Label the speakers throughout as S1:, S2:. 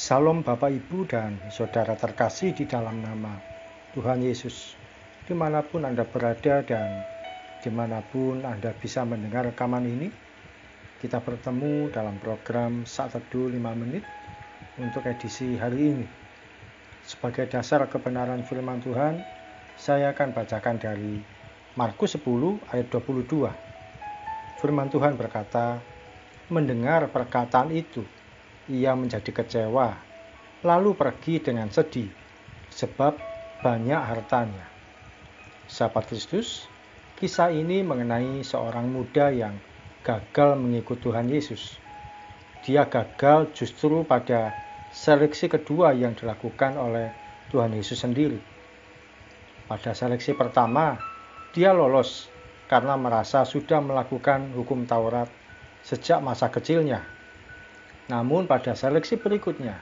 S1: Salam Bapak Ibu dan Saudara terkasih di dalam nama Tuhan Yesus. Dimanapun Anda berada dan dimanapun Anda bisa mendengar rekaman ini, kita bertemu dalam program Saat Teduh 5 Menit untuk edisi hari ini. Sebagai dasar kebenaran firman Tuhan, saya akan bacakan dari Markus 10 ayat 22. Firman Tuhan berkata, mendengar perkataan itu, ia menjadi kecewa, lalu pergi dengan sedih, sebab banyak hartanya. Sahabat Kristus, kisah ini mengenai seorang muda yang gagal mengikut Tuhan Yesus. Dia gagal justru pada seleksi kedua yang dilakukan oleh Tuhan Yesus sendiri. Pada seleksi pertama, dia lolos karena merasa sudah melakukan hukum Taurat sejak masa kecilnya. Namun pada seleksi berikutnya,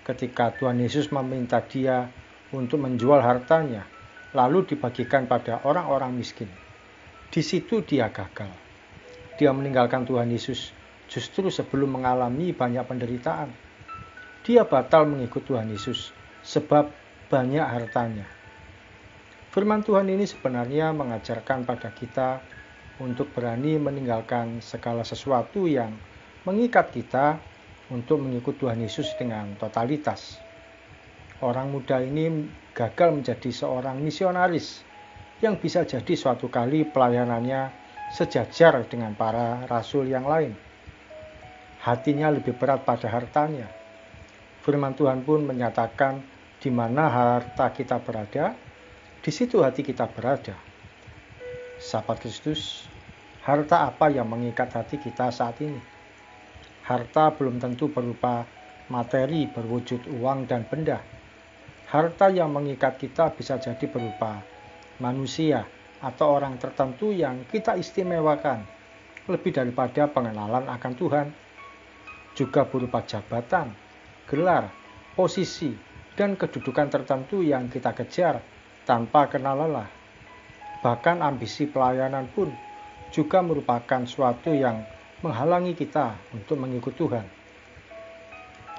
S1: ketika Tuhan Yesus meminta dia untuk menjual hartanya, lalu dibagikan pada orang-orang miskin, di situ dia gagal. Dia meninggalkan Tuhan Yesus justru sebelum mengalami banyak penderitaan. Dia batal mengikut Tuhan Yesus sebab banyak hartanya. Firman Tuhan ini sebenarnya mengajarkan pada kita untuk berani meninggalkan segala sesuatu yang mengikat kita untuk mengikut Tuhan Yesus dengan totalitas. Orang muda ini gagal menjadi seorang misionaris yang bisa jadi suatu kali pelayanannya sejajar dengan para rasul yang lain. Hatinya lebih berat pada hartanya. Firman Tuhan pun menyatakan di mana harta kita berada, di situ hati kita berada. Sahabat Kristus, harta apa yang mengikat hati kita saat ini? Harta belum tentu berupa materi berwujud uang dan benda. Harta yang mengikat kita bisa jadi berupa manusia atau orang tertentu yang kita istimewakan lebih daripada pengenalan akan Tuhan. Juga berupa jabatan, gelar, posisi, dan kedudukan tertentu yang kita kejar tanpa kenal lelah. Bahkan ambisi pelayanan pun juga merupakan suatu yang menghalangi kita untuk mengikut Tuhan.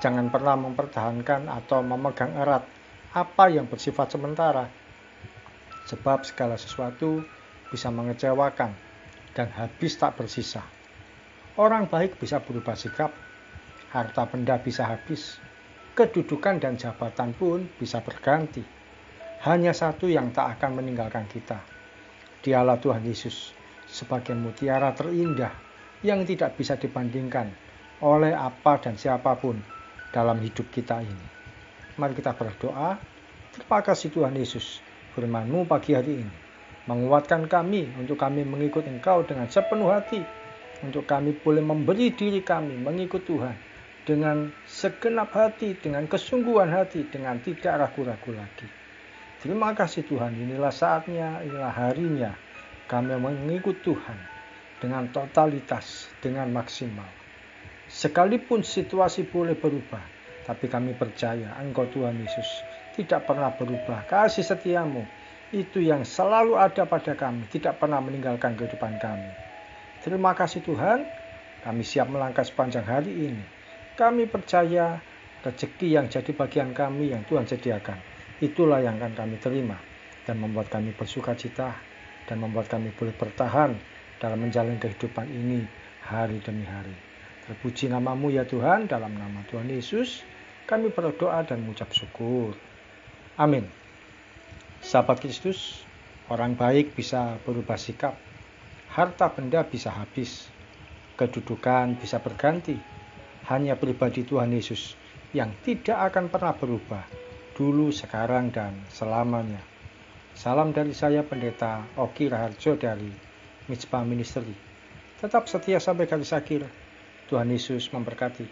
S1: Jangan pernah mempertahankan atau memegang erat apa yang bersifat sementara, sebab segala sesuatu bisa mengecewakan dan habis tak bersisa. Orang baik bisa berubah sikap, harta benda bisa habis, kedudukan dan jabatan pun bisa berganti. Hanya satu yang tak akan meninggalkan kita. Dialah Tuhan Yesus sebagai mutiara terindah yang tidak bisa dibandingkan oleh apa dan siapapun dalam hidup kita ini. Mari kita berdoa. Terima kasih Tuhan Yesus, firman-Mu pagi hari ini menguatkan kami untuk kami mengikut Engkau dengan sepenuh hati, untuk kami boleh memberi diri kami mengikut Tuhan dengan segenap hati, dengan kesungguhan hati, dengan tidak ragu-ragu lagi. Terima kasih Tuhan, inilah saatnya, inilah harinya kami mengikut Tuhan dengan totalitas, dengan maksimal. Sekalipun situasi boleh berubah, tapi kami percaya Engkau Tuhan Yesus tidak pernah berubah. Kasih setiamu itu yang selalu ada pada kami, tidak pernah meninggalkan kehidupan kami. Terima kasih Tuhan, kami siap melangkah sepanjang hari ini. Kami percaya rezeki yang jadi bagian kami yang Tuhan sediakan, itulah yang akan kami terima dan membuat kami bersukacita dan membuat kami boleh bertahan dalam menjalani kehidupan ini hari demi hari. Terpuji nama-Mu ya Tuhan, dalam nama Tuhan Yesus kami berdoa dan mengucap syukur. Amin. Sahabat Kristus, orang baik bisa berubah sikap, harta benda bisa habis, kedudukan bisa berganti. Hanya pribadi Tuhan Yesus yang tidak akan pernah berubah, dulu, sekarang, dan selamanya. Salam dari saya Pendeta Oki Raharjo dari Mizpah Ministry. Tetap setia sampai garis akhir. Tuhan Yesus memberkati.